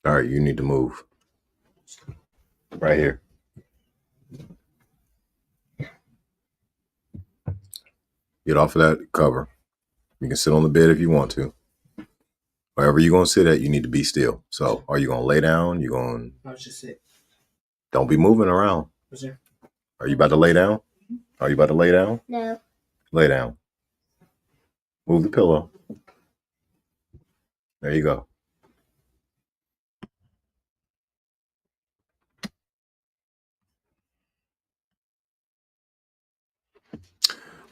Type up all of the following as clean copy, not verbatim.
All right, you need to move. Right here. Get off of that cover. You can sit on the bed if you want to. Wherever you're going to sit at, you need to be still. So, are you going to lay down? You going to... I'll just sit. Don't be moving around. What's there? Are you about to lay down? Are you about to lay down? No. Lay down. Move the pillow. There you go.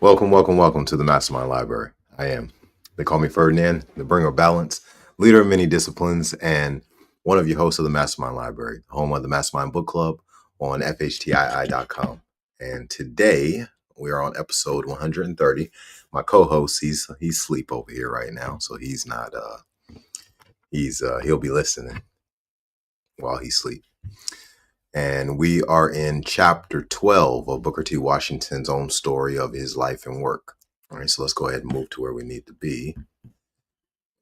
Welcome to the MasterMind Library. They call me Ferdinand, the bringer of balance, leader of many disciplines, and one of your hosts of the MasterMind Library, home of the MasterMind Book Club on FHTII.com. And today we are on episode 130. My co-host, he's asleep over here right now, so he's not. He'll be listening while he sleeps. And we are in chapter 12 of Booker T. Washington's own story of his life and work. All right, so let's go ahead and move to where we need to be,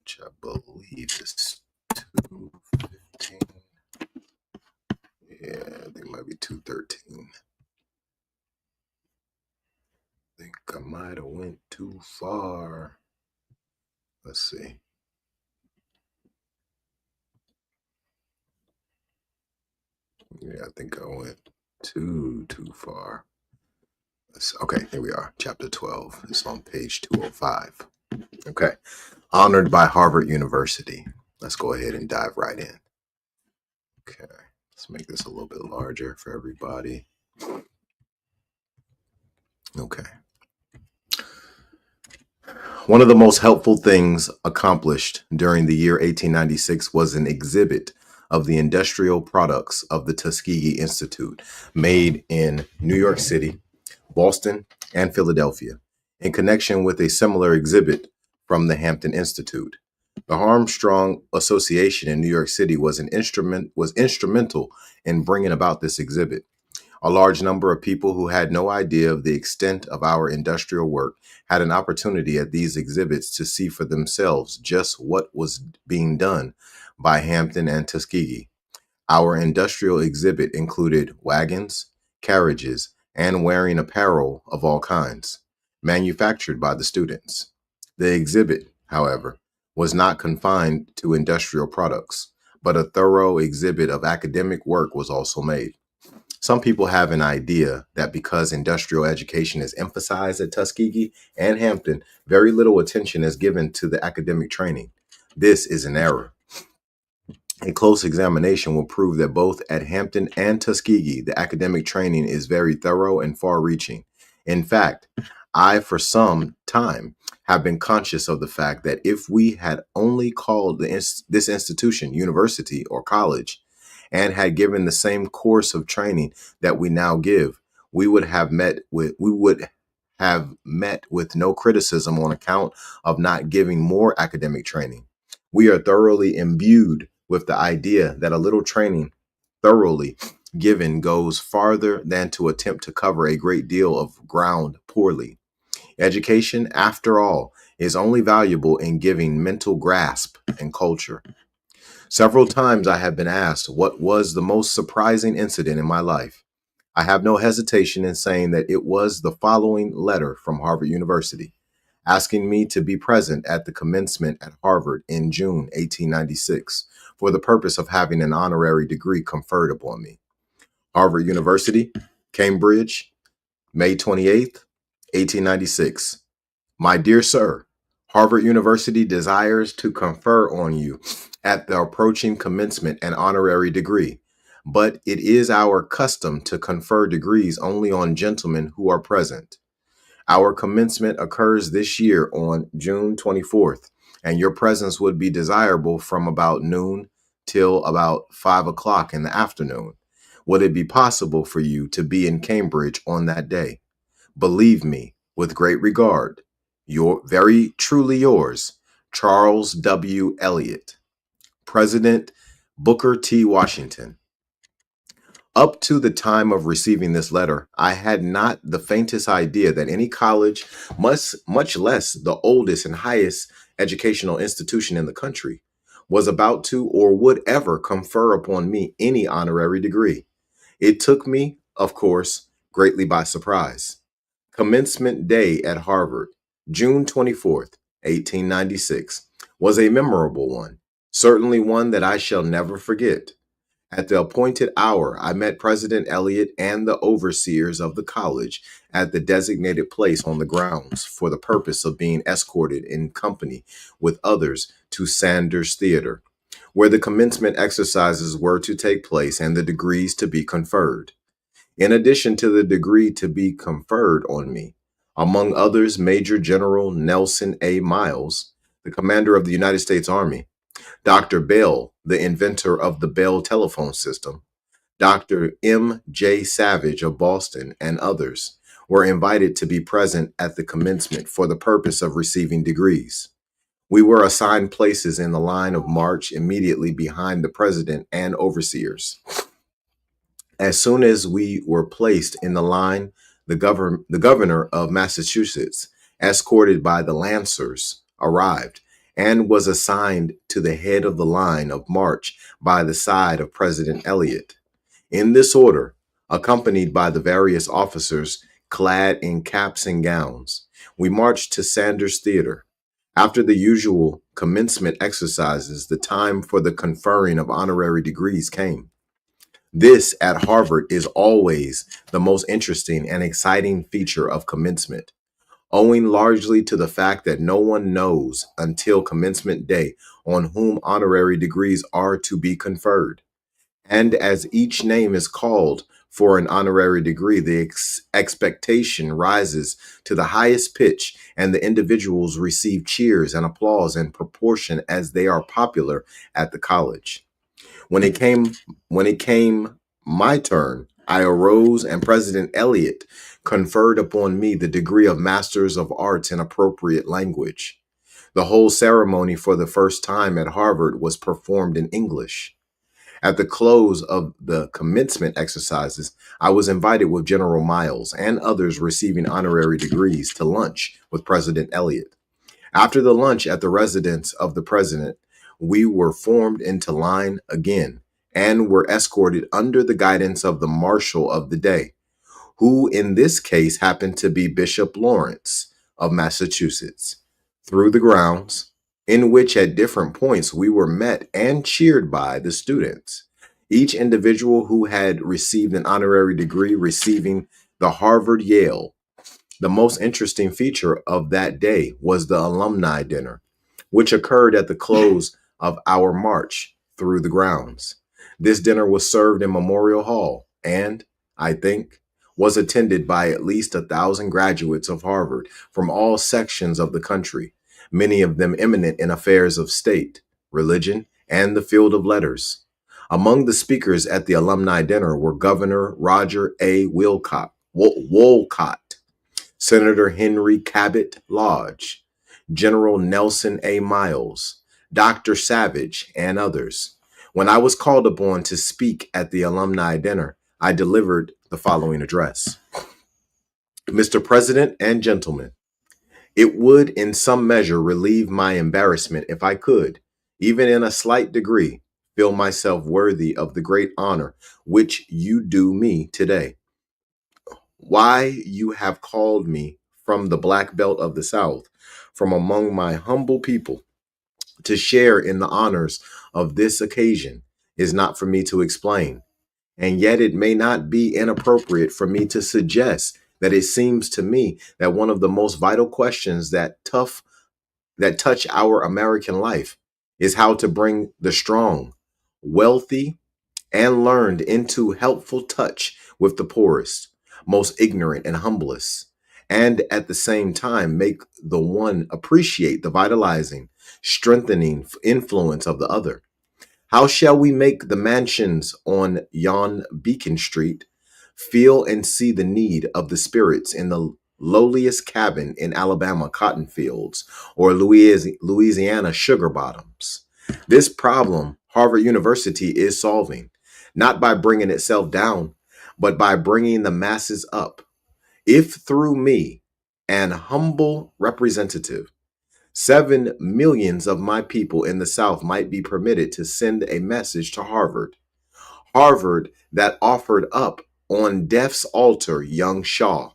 which I believe is 2:15. Yeah, I think it might be 2:13. I think I might have went too far. Let's see. Yeah, I think I went too far. Okay, here we are, chapter 12. It's on page 205. Okay, honored by Harvard University. Let's go ahead and dive right in. Okay, let's make this a little bit larger for everybody. Okay. One of the most helpful things accomplished during the year 1896 was an exhibit of the industrial products of the Tuskegee Institute, made in New York City, Boston, and Philadelphia, in connection with a similar exhibit from the Hampton Institute. The Armstrong Association in New York City was instrumental in bringing about this exhibit. A large number of people who had no idea of the extent of our industrial work had an opportunity at these exhibits to see for themselves just what was being done by Hampton and Tuskegee. Our industrial exhibit included wagons, carriages, and wearing apparel of all kinds, manufactured by the students. The exhibit, however, was not confined to industrial products, but a thorough exhibit of academic work was also made. Some people have an idea that because industrial education is emphasized at Tuskegee and Hampton, very little attention is given to the academic training. This is an error. A close examination will prove that both at Hampton and Tuskegee, the academic training is very thorough and far-reaching. In fact, I, for some time, have been conscious of the fact that if we had only called this institution university or college, and had given the same course of training that we now give, we would have met with no criticism on account of not giving more academic training. We are thoroughly imbued with the idea that a little training thoroughly given goes farther than to attempt to cover a great deal of ground poorly. Education, after all, is only valuable in giving mental grasp and culture. Several times I have been asked what was the most surprising incident in my life. I have no hesitation in saying that it was the following letter from Harvard University, asking me to be present at the commencement at Harvard in June 1896 for the purpose of having an honorary degree conferred upon me. Harvard University, Cambridge, May 28th, 1896. My dear sir, Harvard University desires to confer on you at the approaching commencement an honorary degree, but it is our custom to confer degrees only on gentlemen who are present. Our commencement occurs this year on June 24th, and your presence would be desirable from about noon till about 5 o'clock in the afternoon. Would it be possible for you to be in Cambridge on that day? Believe me, with great regard, your very truly yours, Charles W. Eliot, President Booker T. Washington. Up to the time of receiving this letter, I had not the faintest idea that any college, much less the oldest and highest educational institution in the country, was about to or would ever confer upon me any honorary degree. It took me, of course, greatly by surprise. Commencement Day at Harvard, June 24th, 1896, was a memorable one, certainly one that I shall never forget. At the appointed hour, I met President Eliot and the overseers of the college at the designated place on the grounds for the purpose of being escorted in company with others to Sanders Theater, where the commencement exercises were to take place and the degrees to be conferred. In addition to the degree to be conferred on me, among others, Major General Nelson A. Miles, the commander of the United States Army, Dr. Bell, the inventor of the Bell telephone system, Dr. M. J. Savage of Boston, and others were invited to be present at the commencement for the purpose of receiving degrees. We were assigned places in the line of march immediately behind the president and overseers. As soon as we were placed in the line, the governor of Massachusetts, escorted by the Lancers, arrived and was assigned to the head of the line of march by the side of President Eliot. In this order, accompanied by the various officers clad in caps and gowns, we marched to Sanders Theater. After the usual commencement exercises, the time for the conferring of honorary degrees came. This at Harvard is always the most interesting and exciting feature of commencement, owing largely to the fact that no one knows until commencement day on whom honorary degrees are to be conferred. And as each name is called for an honorary degree, the expectation rises to the highest pitch, and the individuals receive cheers and applause in proportion as they are popular at the college. When it came my turn, I arose and President Eliot conferred upon me the degree of Masters of Arts in Appropriate Language. The whole ceremony for the first time at Harvard was performed in English. At the close of the commencement exercises, I was invited with General Miles and others receiving honorary degrees to lunch with President Eliot. After the lunch at the residence of the president, we were formed into line again and were escorted under the guidance of the marshal of the day, who in this case happened to be Bishop Lawrence of Massachusetts, through the grounds, in which at different points we were met and cheered by the students, each individual who had received an honorary degree receiving the Harvard Yale. The most interesting feature of that day was the alumni dinner, which occurred at the close of our march through the grounds. This dinner was served in Memorial Hall and, I think, was attended by at least 1,000 graduates of Harvard from all sections of the country, many of them eminent in affairs of state, religion, and the field of letters. Among the speakers at the alumni dinner were Governor Roger A. Wolcott, Senator Henry Cabot Lodge, General Nelson A. Miles, Dr. Savage, and others. When I was called upon to speak at the alumni dinner, I delivered the following address. Mr. President and gentlemen, it would in some measure relieve my embarrassment if I could, even in a slight degree, feel myself worthy of the great honor which you do me today. Why you have called me from the black belt of the South, from among my humble people, to share in the honors of this occasion is not for me to explain. And yet it may not be inappropriate for me to suggest that it seems to me that one of the most vital questions that touch our American life is how to bring the strong, wealthy, and learned into helpful touch with the poorest, most ignorant and humblest, and at the same time make the one appreciate the vitalizing, strengthening influence of the other. How shall we make the mansions on yon Beacon Street feel and see the need of the spirits in the lowliest cabin in Alabama cotton fields or Louisiana sugar bottoms? This problem Harvard University is solving, not by bringing itself down, but by bringing the masses up. If through me, an humble representative, 7 million of my people in the South might be permitted to send a message to Harvard. Harvard that offered up on death's altar young Shaw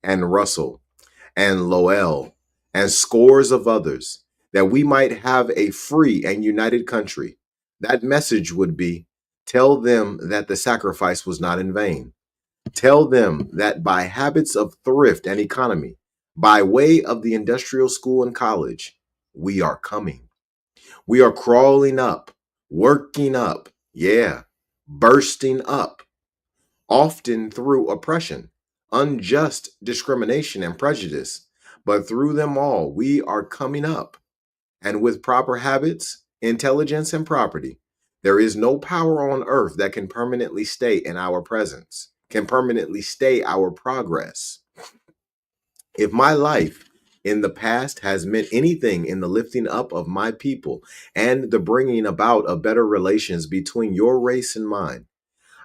and Russell and Lowell and scores of others, that we might have a free and united country. That message would be, tell them that the sacrifice was not in vain. Tell them that by habits of thrift and economy, by way of the industrial school and college, we are coming. We are crawling up, working up, yeah, bursting up, often through oppression, unjust discrimination, and prejudice. But through them all, we are coming up. And with proper habits, intelligence, and property, there is no power on earth that can permanently stay in our presence, can permanently stay our progress. If my life in the past has meant anything in the lifting up of my people and the bringing about of better relations between your race and mine,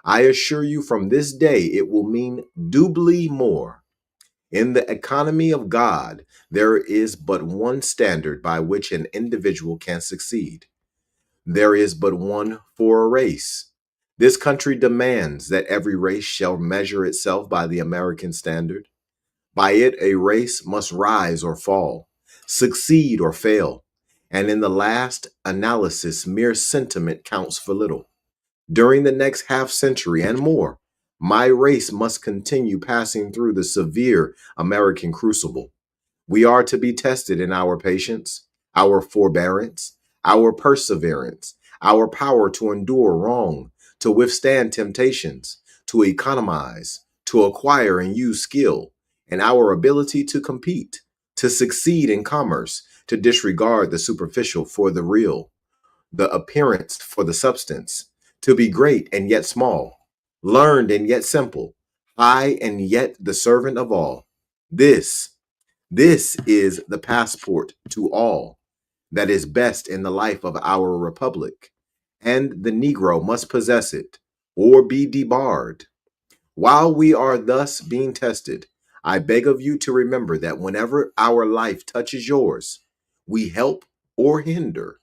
I assure you from this day it will mean doubly more. In the economy of God, there is but one standard by which an individual can succeed. There is but one for a race. This country demands that every race shall measure itself by the American standard. By it, a race must rise or fall, succeed or fail. And in the last analysis, mere sentiment counts for little. During the next half century and more, my race must continue passing through the severe American crucible. We are to be tested in our patience, our forbearance, our perseverance, our power to endure wrong, to withstand temptations, to economize, to acquire and use skill, and our ability to compete, to succeed in commerce, to disregard the superficial for the real, the appearance for the substance, to be great and yet small, learned and yet simple, high and yet the servant of all. This, this is the passport to all that is best in the life of our republic, and the Negro must possess it or be debarred. While we are thus being tested, I beg of you to remember that whenever our life touches yours, we help or hinder.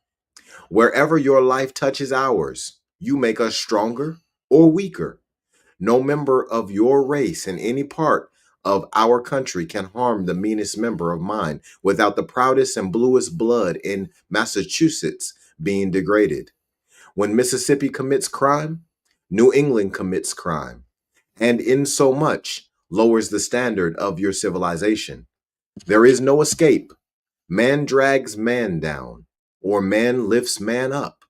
Wherever your life touches ours, you make us stronger or weaker. No member of your race in any part of our country can harm the meanest member of mine without the proudest and bluest blood in Massachusetts being degraded. When Mississippi commits crime, New England commits crime, and in so much lowers the standard of your civilization. There is no escape. Man drags man down, or man lifts man up.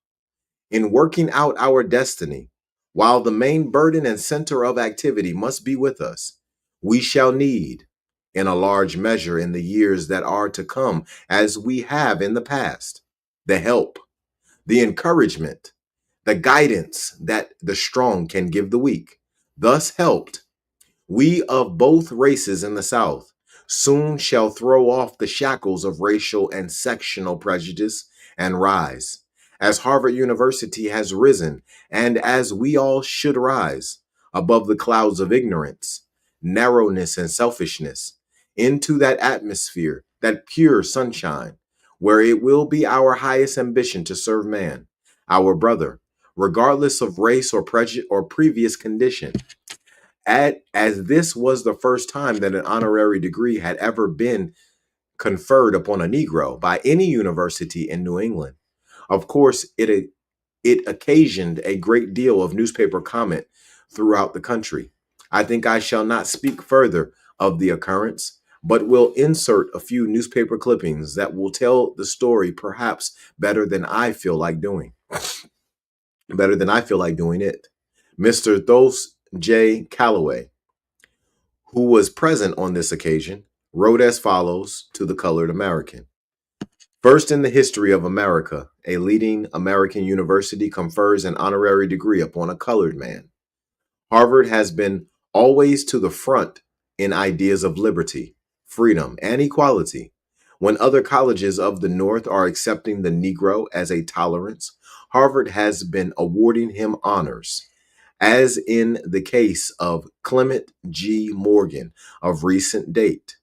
In working out our destiny, while the main burden and center of activity must be with us, we shall need, in a large measure in the years that are to come, as we have in the past, the help, the encouragement, the guidance that the strong can give the weak. Thus helped, we of both races in the South soon shall throw off the shackles of racial and sectional prejudice and rise, as Harvard University has risen, and as we all should rise, above the clouds of ignorance, narrowness, and selfishness, into that atmosphere, that pure sunshine, where it will be our highest ambition to serve man, our brother, regardless of race or prejudice or previous condition. As this was the first time that an honorary degree had ever been conferred upon a Negro by any university in New England. Of course, it occasioned a great deal of newspaper comment throughout the country. I think I shall not speak further of the occurrence, but will insert a few newspaper clippings that will tell the story perhaps better than I feel like doing. Better than I feel like doing it. Mr. Thos J. Calloway, who was present on this occasion, wrote as follows to the colored American. First in the history of America, a leading American university confers an honorary degree upon a colored man. Harvard has been always to the front in ideas of liberty, freedom, and equality. When other colleges of the North are accepting the Negro as a tolerance, Harvard has been awarding him honors, as in the case of Clement G. Morgan of recent date.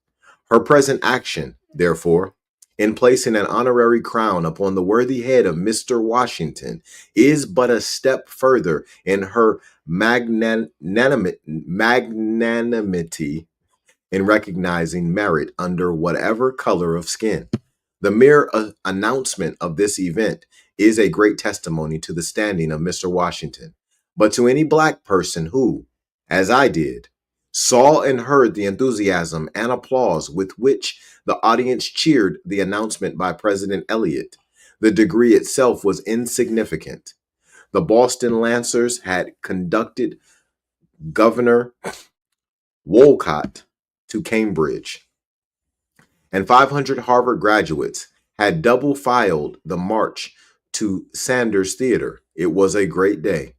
Her present action, therefore, in placing an honorary crown upon the worthy head of Mr. Washington is but a step further in her magnanimity in recognizing merit under whatever color of skin. The mere announcement of this event is a great testimony to the standing of Mr. Washington. But to any black person who, as I did, saw and heard the enthusiasm and applause with which the audience cheered the announcement by President Eliot, the degree itself was insignificant. The Boston Lancers had conducted Governor Wolcott to Cambridge, and 500 Harvard graduates had double filed the march to Sanders Theater. It was a great day.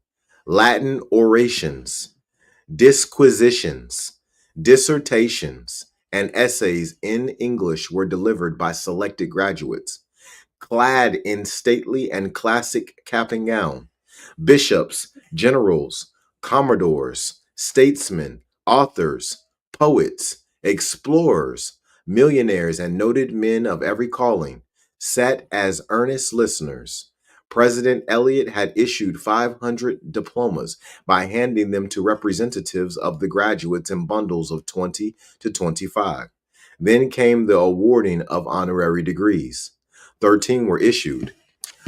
Latin orations, disquisitions, dissertations, and essays in English were delivered by selected graduates, clad in stately and classic cap and gown. Bishops, generals, commodores, statesmen, authors, poets, explorers, millionaires, and noted men of every calling sat as earnest listeners. President Eliot had issued 500 diplomas by handing them to representatives of the graduates in bundles of 20 to 25. Then came the awarding of honorary degrees. 13 were issued.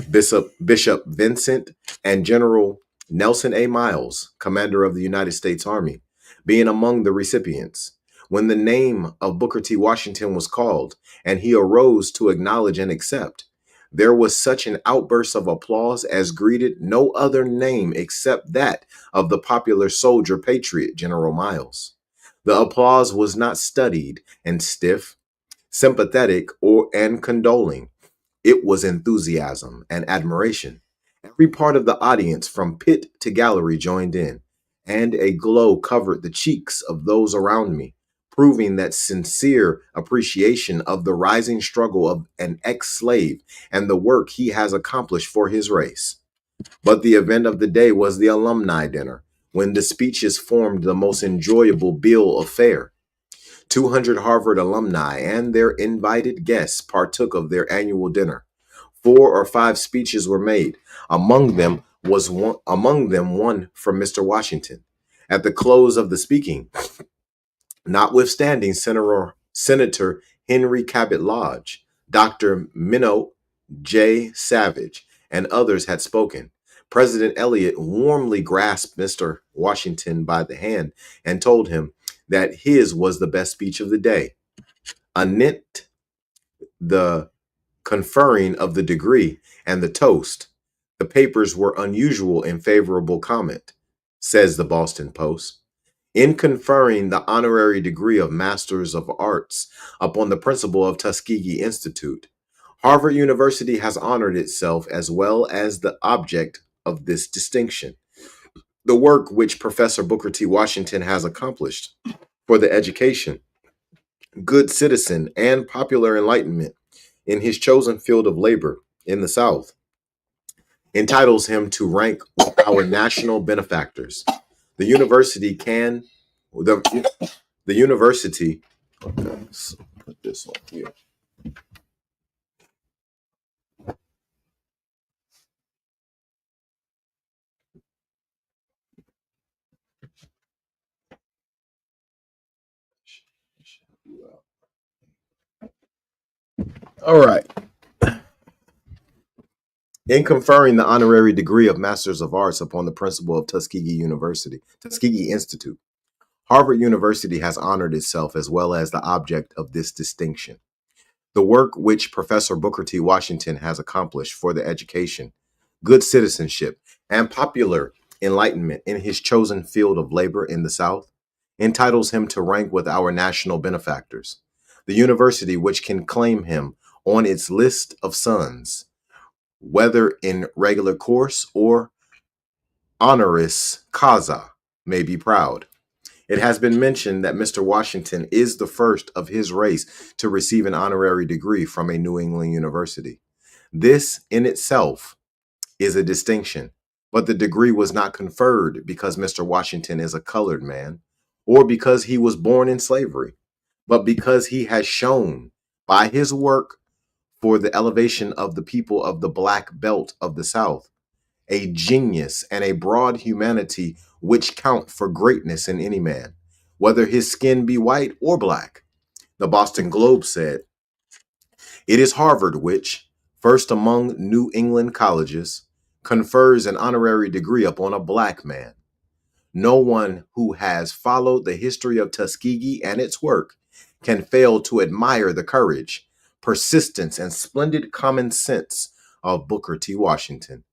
Bishop Vincent and General Nelson A. Miles, commander of the United States Army, being among the recipients. When the name of Booker T. Washington was called and he arose to acknowledge and accept, there was such an outburst of applause as greeted no other name except that of the popular soldier patriot, General Miles. The applause was not studied and stiff, sympathetic, and condoling. It was enthusiasm and admiration. Every part of the audience, from pit to gallery, joined in, and a glow covered the cheeks of those around me, proving that sincere appreciation of the rising struggle of an ex-slave and the work he has accomplished for his race. But the event of the day was the alumni dinner, when the speeches formed the most enjoyable bill of fare. 200 Harvard alumni and their invited guests partook of their annual dinner. 4 or 5 speeches were made. Among them one from Mr. Washington. At the close of the speaking, notwithstanding Senator Henry Cabot Lodge, Dr. Minot J. Savage, and others had spoken, President Eliot warmly grasped Mr. Washington by the hand and told him that his was the best speech of the day. Anent the conferring of the degree and the toast, the papers were unusual in favorable comment, says the Boston Post. In conferring the honorary degree of Masters of Arts upon the principal of Tuskegee Institute, Harvard University has honored itself as well as the object of this distinction. The work which Professor Booker T. Washington has accomplished for the education, good citizen, and popular enlightenment in his chosen field of labor in the South entitles him to rank with our national benefactors. The university can, the university, okay, let's put this on here. All right. In conferring the honorary degree of Masters of Arts upon the principal of Tuskegee Institute, Harvard University has honored itself as well as the object of this distinction. The work which Professor Booker T. Washington has accomplished for the education, good citizenship, and popular enlightenment in his chosen field of labor in the South entitles him to rank with our national benefactors. The university which can claim him on its list of sons, whether in regular course or honoris causa, may be proud. It has been mentioned that Mr. Washington is the first of his race to receive an honorary degree from a New England university. This in itself is a distinction, but the degree was not conferred because Mr. Washington is a colored man or because he was born in slavery, but because he has shown by his work for the elevation of the people of the Black Belt of the South, a genius and a broad humanity which count for greatness in any man, whether his skin be white or black. The Boston Globe said, "It is Harvard which, first among New England colleges, confers an honorary degree upon a black man. No one who has followed the history of Tuskegee and its work can fail to admire the courage, persistence, and splendid common sense of Booker T. Washington.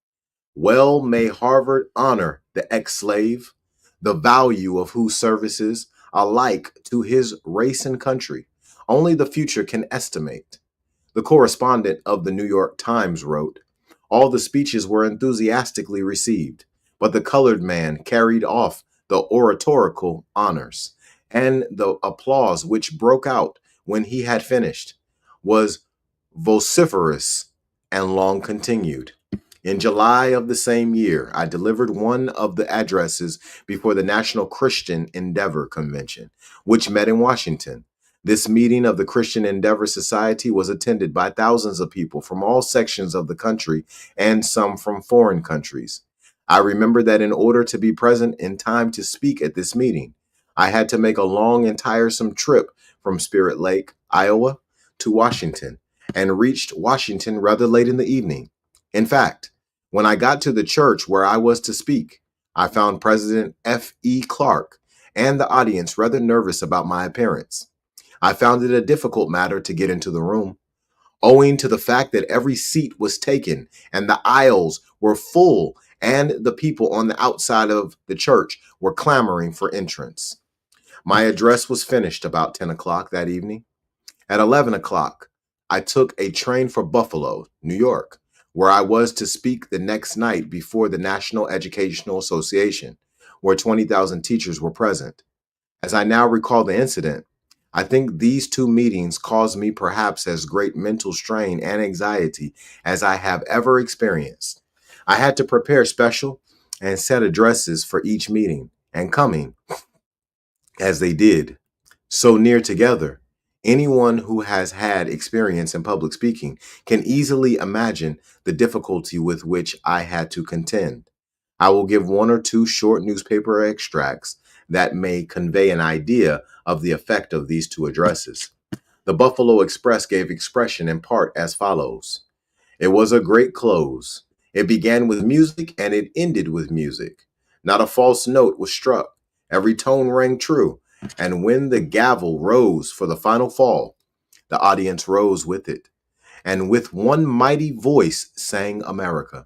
Well may Harvard honor the ex-slave, the value of whose services, alike to his race and country, only the future can estimate." The correspondent of the New York Times wrote, "All the speeches were enthusiastically received, but the colored man carried off the oratorical honors, and the applause which broke out when he had finished was vociferous and long continued. In July of the same year, I delivered one of the addresses before the National Christian Endeavor Convention, which met in Washington. This meeting of the Christian Endeavor Society was attended by thousands of people from all sections of the country and some from foreign countries. I remember that in order to be present in time to speak at this meeting, I had to make a long and tiresome trip from Spirit Lake, Iowa, to Washington, and reached Washington rather late in the evening. In fact, when I got to the church where I was to speak, I found President F.E. Clark and the audience rather nervous about my appearance. I found it a difficult matter to get into the room, owing to the fact that every seat was taken and the aisles were full and the people on the outside of the church were clamoring for entrance. My address was finished about 10 o'clock that evening. At 11 o'clock, I took a train for Buffalo, New York, where I was to speak the next night before the National Educational Association, where 20,000 teachers were present. As I now recall the incident, I think these two meetings caused me perhaps as great mental strain and anxiety as I have ever experienced. I had to prepare special and set addresses for each meeting, and coming, as they did, so near together, anyone who has had experience in public speaking can easily imagine the difficulty with which I had to contend. I will give one or two short newspaper extracts that may convey an idea of the effect of these two addresses. The Buffalo Express gave expression in part as follows. It was a great close. It began with music and it ended with music. Not a false note was struck. Every tone rang true. And when the gavel rose for the final fall, the audience rose with it. And with one mighty voice sang America.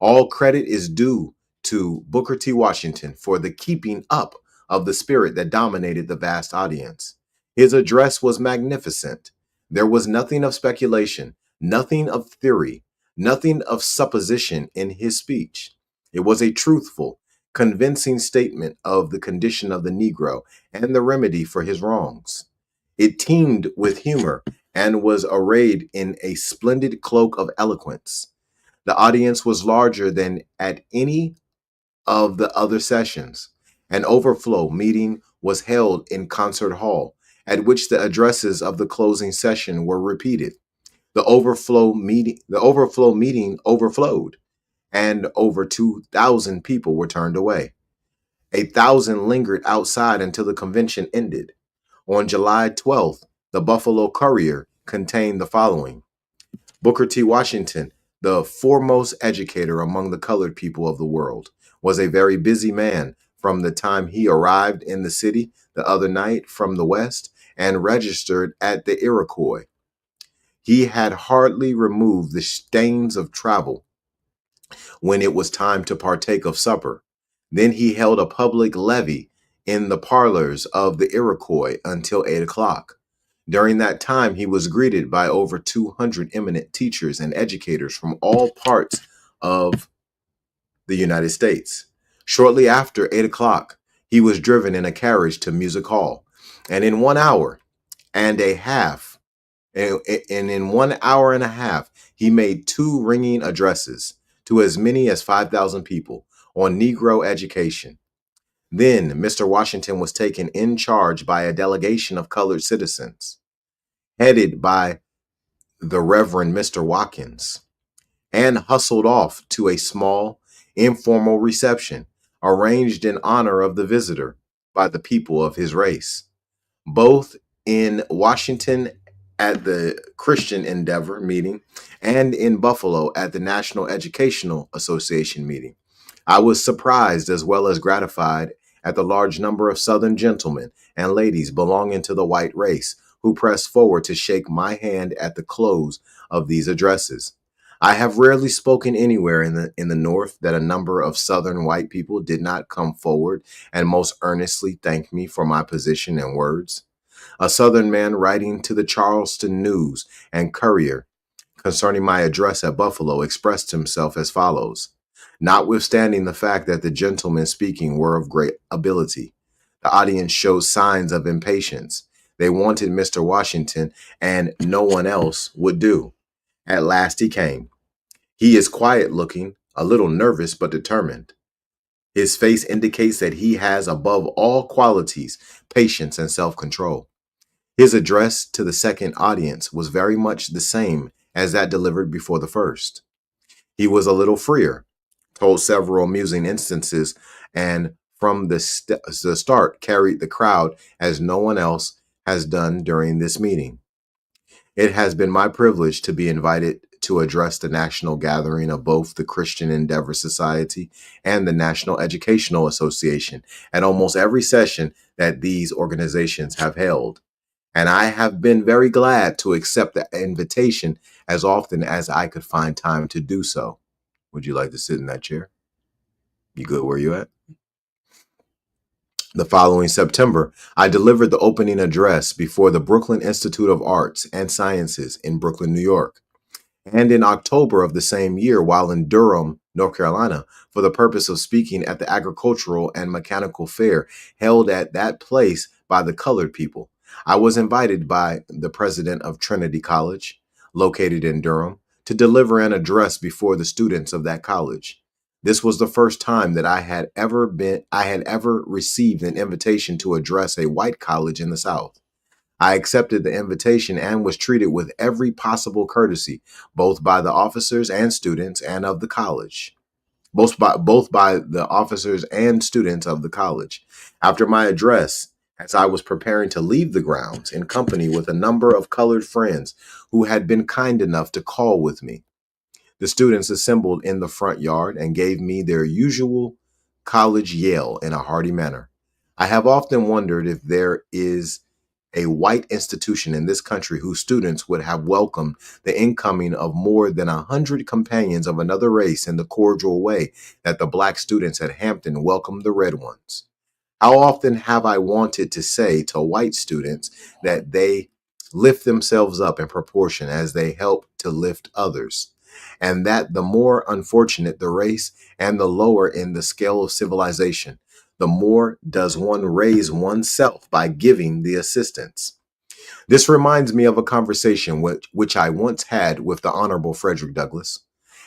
All credit is due to Booker T. Washington for the keeping up of the spirit that dominated the vast audience. His address was magnificent. There was nothing of speculation, nothing of theory, nothing of supposition in his speech. It was a truthful, convincing statement of the condition of the Negro and the remedy for his wrongs. It teemed with humor and was arrayed in a splendid cloak of eloquence. The audience was larger than at any of the other sessions. An overflow meeting was held in Concert Hall, at which the addresses of the closing session were repeated. The overflow meeting overflowed, and over 2,000 people were turned away. 1,000 lingered outside until the convention ended. On July 12th, the Buffalo Courier contained the following. Booker T. Washington, the foremost educator among the colored people of the world, was a very busy man from the time he arrived in the city the other night from the West and registered at the Iroquois. He had hardly removed the stains of travel when it was time to partake of supper. Then he held a public levee in the parlors of the Iroquois until 8 o'clock. During that time, he was greeted by over 200 eminent teachers and educators from all parts of the United States. Shortly after 8 o'clock, he was driven in a carriage to Music Hall, and in 1 hour and a half, he made two ringing addresses to as many as 5,000 people on Negro education. Then Mr. Washington was taken in charge by a delegation of colored citizens, headed by the Reverend Mr. Watkins, and hustled off to a small, informal reception arranged in honor of the visitor by the people of his race, both in Washington at the Christian Endeavor meeting and in Buffalo at the National Educational Association meeting. I was surprised as well as gratified at the large number of Southern gentlemen and ladies belonging to the white race who pressed forward to shake my hand at the close of these addresses. I have rarely spoken anywhere in the North that a number of Southern white people did not come forward and most earnestly thank me for my position and words. A Southern man writing to the Charleston News and Courier concerning my address at Buffalo expressed himself as follows. Notwithstanding the fact that the gentlemen speaking were of great ability, the audience showed signs of impatience. They wanted Mr. Washington, and no one else would do. At last he came. He is quiet looking, a little nervous but determined. His face indicates that he has above all qualities patience and self-control. His address to the second audience was very much the same as that delivered before the first. He was a little freer, told several amusing instances, and from the start carried the crowd as no one else has done during this meeting. It has been my privilege to be invited to address the national gathering of both the Christian Endeavor Society and the National Educational Association at almost every session that these organizations have held. And I have been very glad to accept the invitation as often as I could find time to do so. Would you like to sit in that chair? You good where you at? The following September, I delivered the opening address before the Brooklyn Institute of Arts and Sciences in Brooklyn, New York. And in October of the same year, while in Durham, North Carolina, for the purpose of speaking at the Agricultural and Mechanical Fair held at that place by the colored people, I was invited by the president of Trinity College, located in Durham, to deliver an address before the students of that college. This was the first time that I had ever received an invitation to address a white college in the South. I accepted the invitation and was treated with every possible courtesy, both by the officers and students and of the college. Both by the officers and students of the college. After my address, as I was preparing to leave the grounds in company with a number of colored friends who had been kind enough to call with me, the students assembled in the front yard and gave me their usual college yell in a hearty manner. I have often wondered if there is a white institution in this country whose students would have welcomed the incoming of more than 100 companions of another race in the cordial way that the black students at Hampton welcomed the red ones. How often have I wanted to say to white students that they lift themselves up in proportion as they help to lift others, and that the more unfortunate the race and the lower in the scale of civilization, the more does one raise oneself by giving the assistance. This reminds me of a conversation which I once had with the Honorable Frederick Douglass.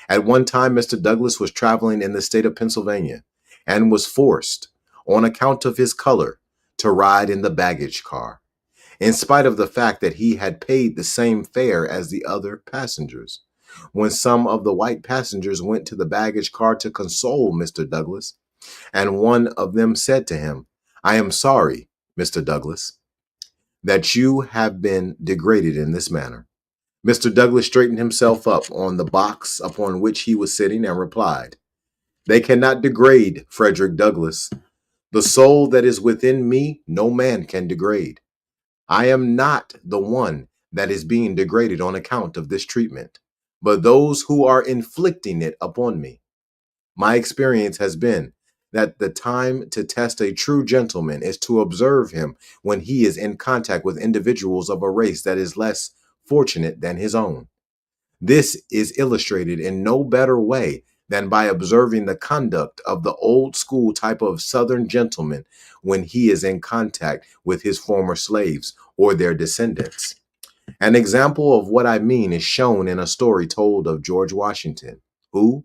At one time, Mr. Douglass was traveling in the state of Pennsylvania and was forced, on account of his color, to ride in the baggage car, in spite of the fact that he had paid the same fare as the other passengers. When some of the white passengers went to the baggage car to console Mr. Douglass, and one of them said to him, "I am sorry, Mr. Douglass, that you have been degraded in this manner." Mr. Douglass straightened himself up on the box upon which he was sitting and replied, "They cannot degrade Frederick Douglass. The soul that is within me, no man can degrade. I am not the one that is being degraded on account of this treatment, but those who are inflicting it upon me. My experience has been that the time to test a true gentleman is to observe him when he is in contact with individuals of a race that is less fortunate than his own. This is illustrated in no better way than by observing the conduct of the old school type of Southern gentleman when he is in contact with his former slaves or their descendants. An example of what I mean is shown in a story told of George Washington, who,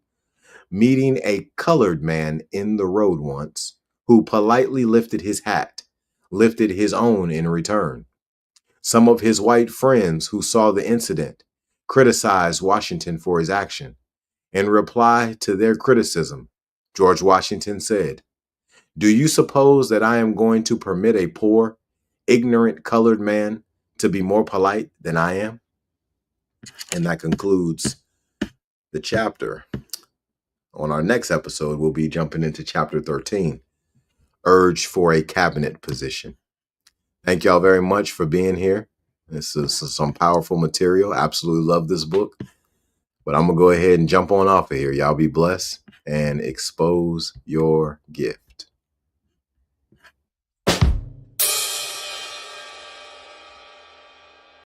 meeting a colored man in the road once, who politely lifted his hat, lifted his own in return. Some of his white friends who saw the incident criticized Washington for his action. In reply to their criticism, George Washington said, "Do you suppose that I am going to permit a poor, ignorant colored man to be more polite than I am?" And that concludes the chapter. On our next episode, we'll be jumping into chapter 13, Urge for a Cabinet Position. Thank y'all very much for being here. This is some powerful material. Absolutely love this book. But I'm going to go ahead and jump on off of here. Y'all be blessed and expose your gift.